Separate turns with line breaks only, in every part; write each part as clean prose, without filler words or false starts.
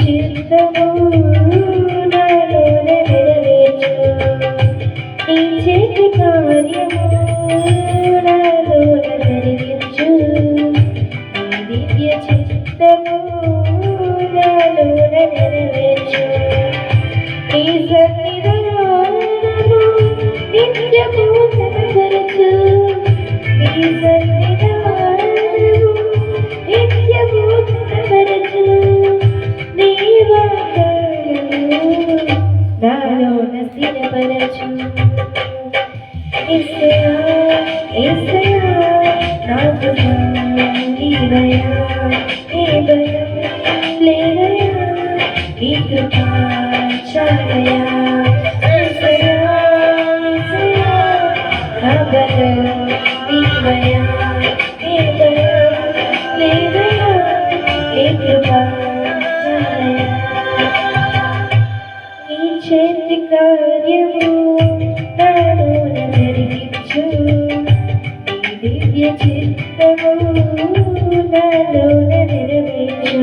చిత్తము నాలోన నెరవేర్చు నీ చేతి కార్యము నాలోన జరిగించు నీ దివ్య చిత్తము నాలోన నెరవేర్చు నీ సన్నిధానము నిత్యము కనపరచు నీ సన్నిధానము నిత్యము కనపరచు నీ వాగ్దానము నాలోన స్థిరపరచు యేసయ్యా యేసయ్యా నా కృపా నీ దయా నీ భయం లేదయ్యా నీ కృపా చాలయ్యా యేసయ్యా యేసయ్యా నా బలం నీ దయా నీ భయం లేదయ్యా నీ కృపా చాలయ్యా నీ చేతి కార్యము నాలోన జరిగించు నీ దివ్య చిత్తము నాలోన నెరవేర్చు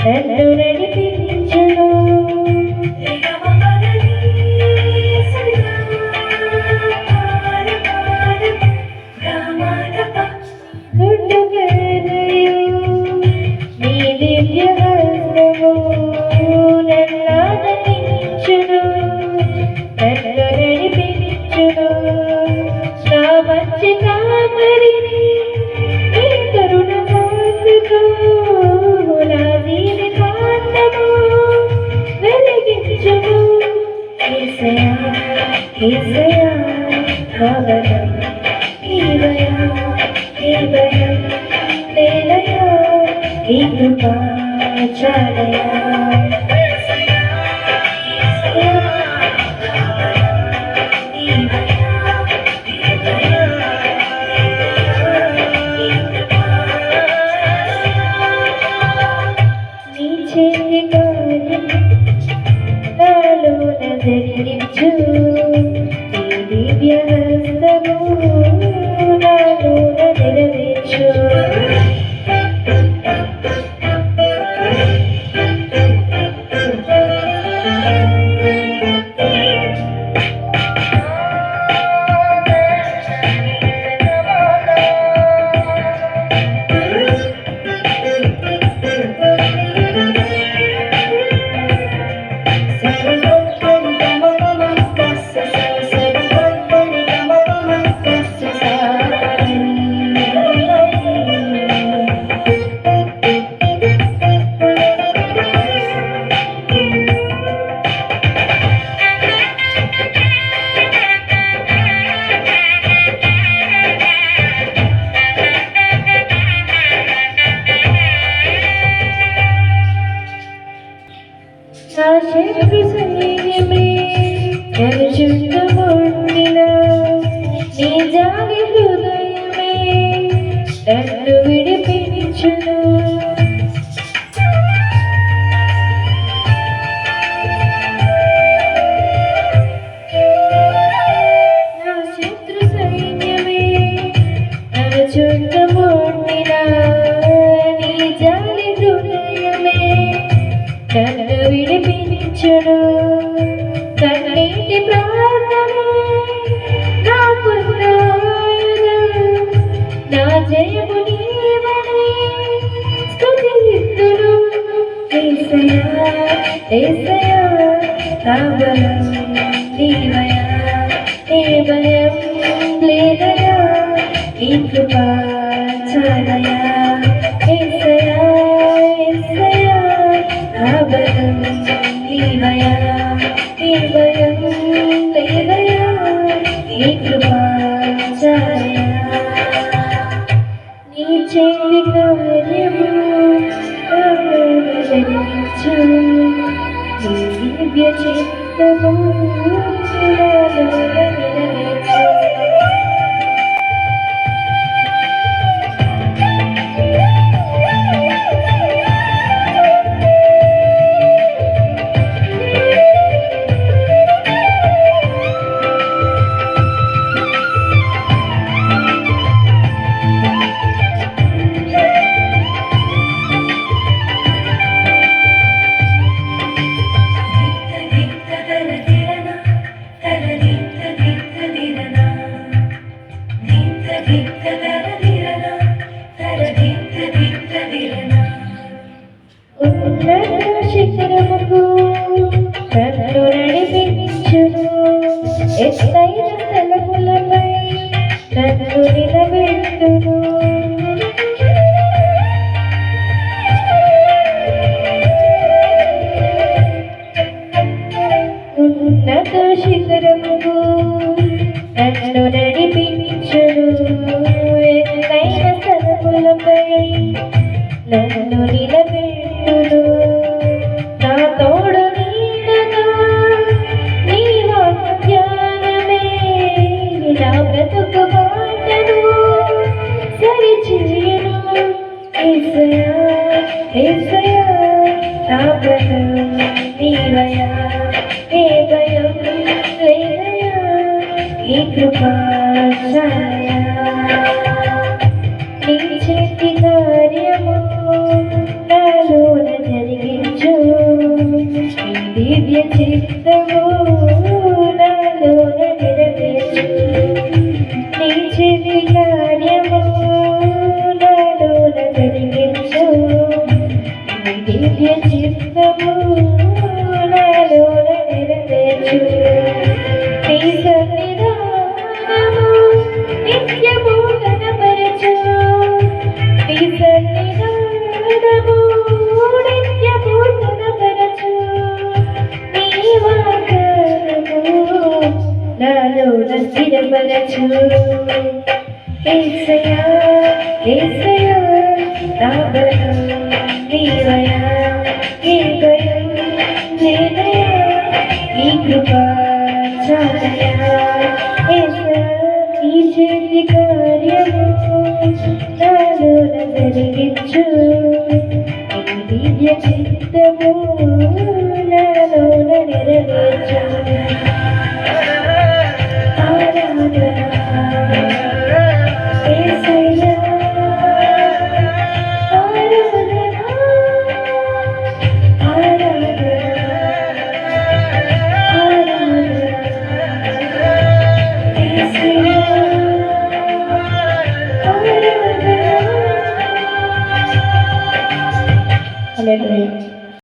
నన్ను నడిపించును నీ దివ్య హస్తము నన్నాదరించును నన్ను నడిపించును నా మంచి కాపరిని నీ కరుణ కాసుతో నా జీవితాంతము వెలిగించును యేసయ్యా యేసయ్యా నా బలం నీ దయా నీ భయం లేదయ్యా నీ కృపా చాలయ్యా నాలోన జరిగించు నీ దివ్య హస్తము నాలోన నెరవేర్చు నా శత్రు సైన్యమే నన్ను చుట్టుముట్టిన నీ జాలి హృదయమే నన్ను విడిపించును నా శత్రు సైన్యమే నన్ను చుట్టుముట్టిన నీ జాలి హృదయమే నన్ను విడిపించును ఏసయ్యా ఏసయ్యా నా బలం నీవయ్యా ఏ భయం లేదయ్యా నీ కృప చాలయ్యా ఏసయ్యా ఏసయ్యా నా బలం నీవయ్యా ఏ భయం లేదయ్యా నీ కృప చాలయ్యా నీ చేతి కార్యము జరిగించు నీ దివ్య చిత్తము నాలో నెరవేర్చు ఉన్నత శిఖరముకు నన్ను నడిపించును ఎత్తైన స్థలములపై నన్ను నిలబెట్టును ఉన్నత శిఖరముకు నన్ను నడిపించును ఎత్తైన స్థలములపై నన్ను నిలబెట్టును నా తోడు నీడగా నీ వాగ్దానమే నా బ్రతుకు బాటను సరిచేయును యేసయ్యా యేసయ్యా నా బలం నీవయ్యా ఏ భయం లేదయ్యా నీ కృప చాలయ్యా నీ చేతి కార్యము నాలోన జరిగించు నీ దివ్య చిత్తము నాలోన నెరవేర్చు నీ చేతి కార్యము నాలోన జరిగించు నీ దివ్య చిత్తము నాలోన నెరవేర్చు నీ సన్నిధానము నిత్యము కనపరచు నీ సన్నిధానము నిత్యము కనపరచు నీ వాగ్దానము నాలోన స్థిరపరచు యేసయ్యా యేసయ్యా నా బలం నీవయ్యా ఏ భయం లేదయ్యా నీ కృప చాలయ్యా యేసయ్యా నీ చేతి కార్యము నాలోన జరిగించు నీ దివ్య చిత్తము నాలోన నెరవేర్చు ఆరాధన యేసయ్యా Hallelujah.